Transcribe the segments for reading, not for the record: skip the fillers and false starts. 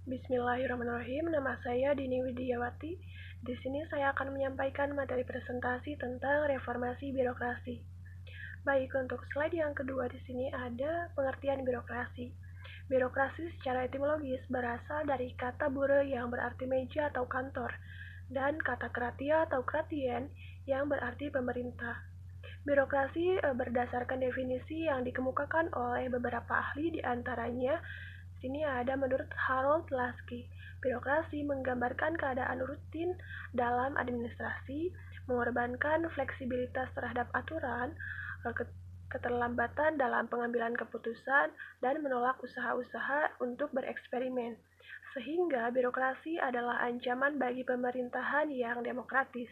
Bismillahirrahmanirrahim. Nama saya Dini Widiawati. Di sini saya akan menyampaikan materi presentasi tentang reformasi birokrasi. Baik, untuk slide yang kedua di sini ada pengertian birokrasi. Birokrasi secara etimologis berasal dari kata bure yang berarti meja atau kantor, dan kata kratia atau kratien yang berarti pemerintah. Birokrasi berdasarkan definisi yang dikemukakan oleh beberapa ahli, di antaranya sini ada menurut Harold Lasky. Birokrasi menggambarkan keadaan rutin dalam administrasi, mengorbankan fleksibilitas terhadap aturan, keterlambatan dalam pengambilan keputusan, dan menolak usaha-usaha untuk bereksperimen. Sehingga birokrasi adalah ancaman bagi pemerintahan yang demokratis.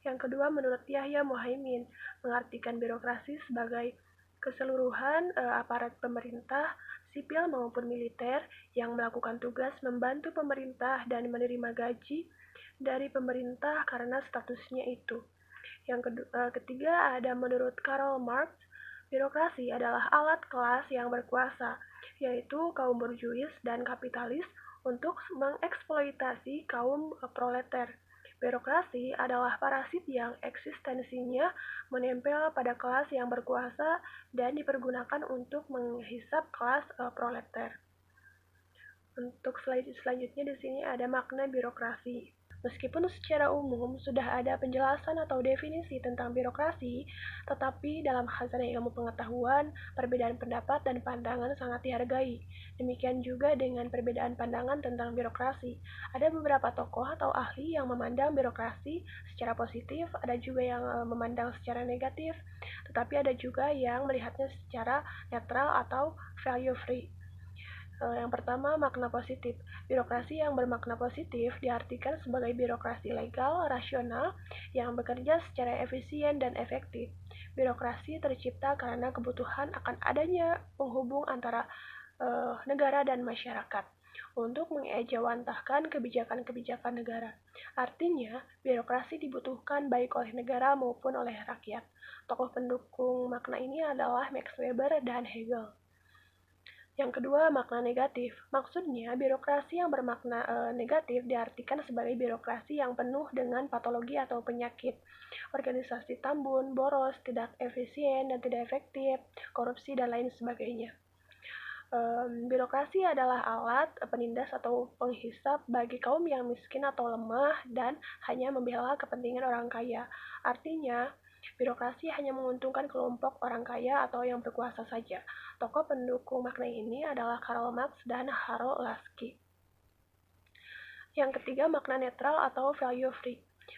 Yang kedua, menurut Yahya Muhaimin, mengartikan birokrasi sebagai keseluruhan aparat pemerintah, sipil maupun militer, yang melakukan tugas membantu pemerintah dan menerima gaji dari pemerintah karena statusnya itu. Yang ketiga ada menurut Karl Marx, birokrasi adalah alat kelas yang berkuasa, yaitu kaum borjuis dan kapitalis, untuk mengeksploitasi kaum proleter. Birokrasi adalah parasit yang eksistensinya menempel pada kelas yang berkuasa dan dipergunakan untuk menghisap kelas proleter. Untuk slide selanjutnya di sini ada makna birokrasi. Meskipun secara umum sudah ada penjelasan atau definisi tentang birokrasi, tetapi dalam khazanah ilmu pengetahuan, perbedaan pendapat dan pandangan sangat dihargai. Demikian juga dengan perbedaan pandangan tentang birokrasi. Ada beberapa tokoh atau ahli yang memandang birokrasi secara positif, ada juga yang memandang secara negatif, tetapi ada juga yang melihatnya secara netral atau value free. Yang pertama, makna positif. Birokrasi yang bermakna positif diartikan sebagai birokrasi legal, rasional, yang bekerja secara efisien dan efektif. Birokrasi tercipta karena kebutuhan akan adanya penghubung antara negara dan masyarakat untuk mengejawantahkan kebijakan-kebijakan negara. Artinya, birokrasi dibutuhkan baik oleh negara maupun oleh rakyat. Tokoh pendukung makna ini adalah Max Weber dan Hegel. Yang kedua, makna negatif. Maksudnya, birokrasi yang bermakna negatif diartikan sebagai birokrasi yang penuh dengan patologi atau penyakit. Organisasi tambun, boros, tidak efisien dan tidak efektif, korupsi, dan lain sebagainya. Birokrasi adalah alat penindas atau penghisap bagi kaum yang miskin atau lemah dan hanya membela kepentingan orang kaya. Artinya, birokrasi hanya menguntungkan kelompok orang kaya atau yang berkuasa saja. Tokoh pendukung makna ini adalah Karl Marx dan Harold Lasky. Yang ketiga, makna netral atau value free.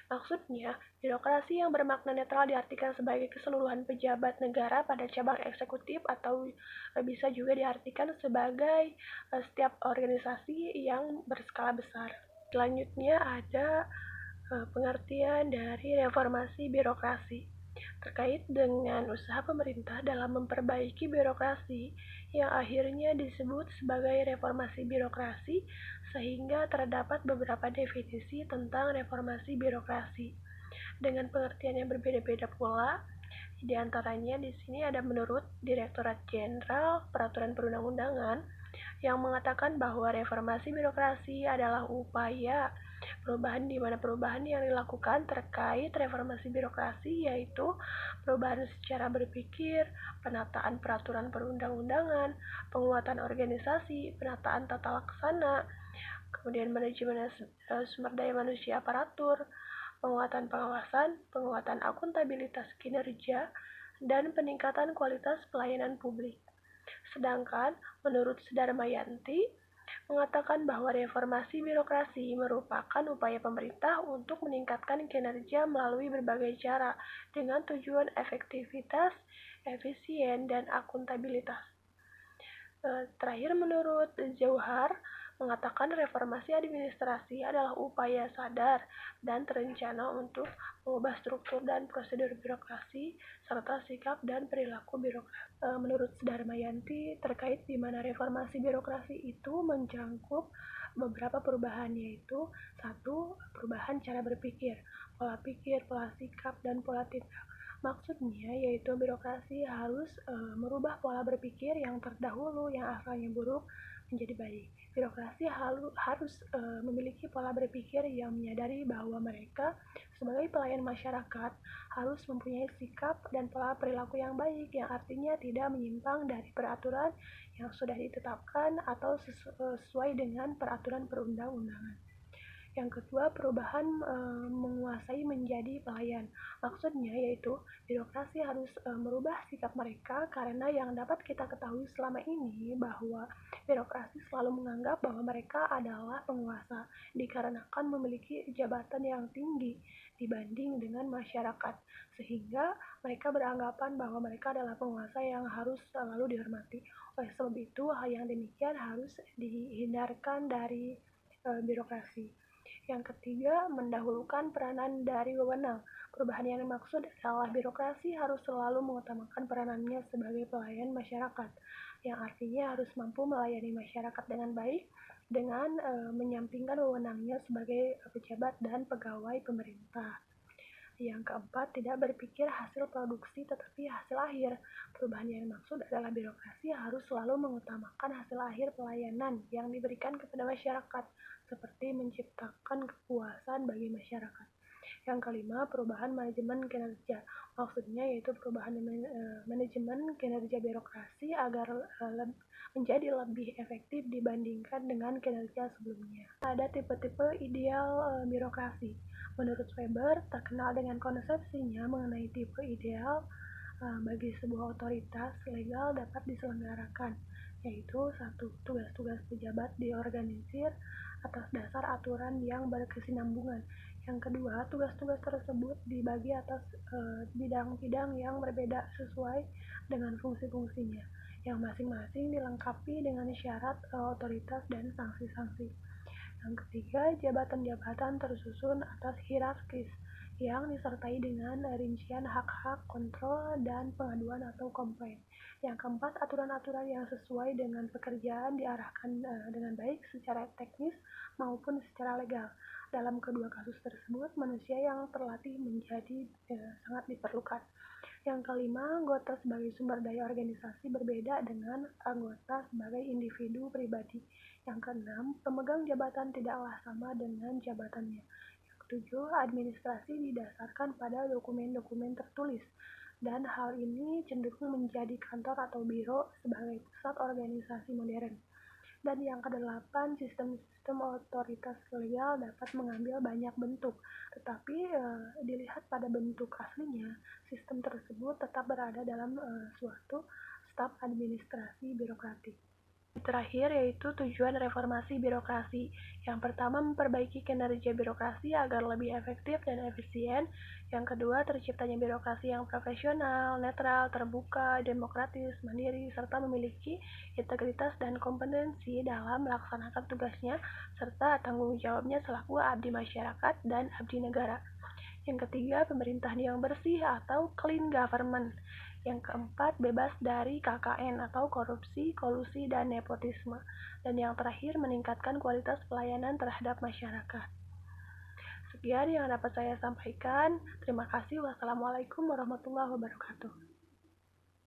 Maksudnya, birokrasi yang bermakna netral diartikan sebagai keseluruhan pejabat negara pada cabang eksekutif, atau bisa juga diartikan sebagai setiap organisasi yang berskala besar. Selanjutnya ada pengertian dari reformasi birokrasi. Terkait dengan usaha pemerintah dalam memperbaiki birokrasi yang akhirnya disebut sebagai reformasi birokrasi, sehingga terdapat beberapa definisi tentang reformasi birokrasi dengan pengertian yang berbeda-beda pula. Di antaranya di sini ada menurut Direktorat Jenderal Peraturan Perundang-undangan yang mengatakan bahwa reformasi birokrasi adalah upaya perubahan di mana perubahan yang dilakukan terkait reformasi birokrasi yaitu perubahan secara berpikir, penataan peraturan perundang-undangan, penguatan organisasi, penataan tata laksana, kemudian manajemen sumber daya manusia aparatur, penguatan pengawasan, penguatan akuntabilitas kinerja, dan peningkatan kualitas pelayanan publik. Sedangkan menurut Sudarmayanti mengatakan bahwa reformasi birokrasi merupakan upaya pemerintah untuk meningkatkan kinerja melalui berbagai cara dengan tujuan efektivitas, efisien, dan akuntabilitas. Terakhir, menurut Jauhar mengatakan reformasi administrasi adalah upaya sadar dan terencana untuk mengubah struktur dan prosedur birokrasi serta sikap dan perilaku birokrasi. Menurut Sudarmayanti, terkait di mana reformasi birokrasi itu mencakup beberapa perubahan, yaitu 1. Perubahan cara berpikir, pola pikir, pola sikap, dan pola tindak. Maksudnya yaitu birokrasi harus merubah pola berpikir yang terdahulu yang asalnya buruk menjadi baik. Birokrasi harus memiliki pola berpikir yang menyadari bahwa mereka sebagai pelayan masyarakat harus mempunyai sikap dan pola perilaku yang baik, yang artinya tidak menyimpang dari peraturan yang sudah ditetapkan atau sesuai dengan peraturan perundang-undangan. Yang kedua, perubahan menguasai menjadi pelayan. Maksudnya yaitu birokrasi harus merubah sikap mereka, karena yang dapat kita ketahui selama ini bahwa birokrasi selalu menganggap bahwa mereka adalah penguasa dikarenakan memiliki jabatan yang tinggi dibanding dengan masyarakat, sehingga mereka beranggapan bahwa mereka adalah penguasa yang harus selalu dihormati. Oleh sebab itu, hal yang demikian harus dihindarkan dari birokrasi. Yang ketiga, mendahulukan peranan dari wewenang. Perubahan yang dimaksud adalah birokrasi harus selalu mengutamakan peranannya sebagai pelayan masyarakat, yang artinya harus mampu melayani masyarakat dengan baik dengan menyampingkan wewenangnya sebagai pejabat dan pegawai pemerintah. Yang keempat, tidak berpikir hasil produksi tetapi hasil akhir. Perubahan yang dimaksud adalah birokrasi harus selalu mengutamakan hasil akhir pelayanan yang diberikan kepada masyarakat, seperti menciptakan kepuasan bagi masyarakat. Yang kelima, perubahan manajemen kinerja. Maksudnya yaitu perubahan manajemen kinerja birokrasi agar menjadi lebih efektif dibandingkan dengan kinerja sebelumnya. Ada tipe-tipe ideal birokrasi. Menurut Weber, terkenal dengan konsepsinya mengenai tipe ideal bagi sebuah otoritas legal dapat diselenggarakan, yaitu satu, tugas-tugas pejabat diorganisir atas dasar aturan yang berkesinambungan. Yang kedua, tugas-tugas tersebut dibagi atas bidang-bidang yang berbeda sesuai dengan fungsi-fungsinya, yang masing-masing dilengkapi dengan syarat otoritas dan sanksi-sanksi. Yang ketiga, jabatan-jabatan tersusun atas hierarkis yang disertai dengan rincian hak-hak, kontrol, dan pengaduan atau komplain. Yang keempat, aturan-aturan yang sesuai dengan pekerjaan diarahkan dengan baik secara teknis maupun secara legal. Dalam kedua kasus tersebut, manusia yang terlatih menjadi sangat diperlukan. Yang kelima, anggota sebagai sumber daya organisasi berbeda dengan anggota sebagai individu pribadi. Yang keenam, pemegang jabatan tidaklah sama dengan jabatannya. Yang ketujuh, administrasi didasarkan pada dokumen-dokumen tertulis, dan hal ini cenderung menjadi kantor atau biro sebagai pusat organisasi modern. Dan yang kedelapan, sistem-sistem otoritas legal dapat mengambil banyak bentuk, tetapi dilihat pada bentuk aslinya, sistem tersebut tetap berada dalam suatu staf administrasi birokratik. Terakhir yaitu tujuan reformasi birokrasi. Yang pertama, memperbaiki kinerja birokrasi agar lebih efektif dan efisien. Yang kedua, terciptanya birokrasi yang profesional, netral, terbuka, demokratis, mandiri, serta memiliki integritas dan kompetensi dalam melaksanakan tugasnya, serta tanggung jawabnya selaku abdi masyarakat dan abdi negara. Yang ketiga, pemerintahan yang bersih atau clean government. Yang keempat, bebas dari KKN atau korupsi, kolusi, dan nepotisme. Dan yang terakhir, meningkatkan kualitas pelayanan terhadap masyarakat. Sekian yang dapat saya sampaikan. Terima kasih. Wassalamualaikum warahmatullahi wabarakatuh.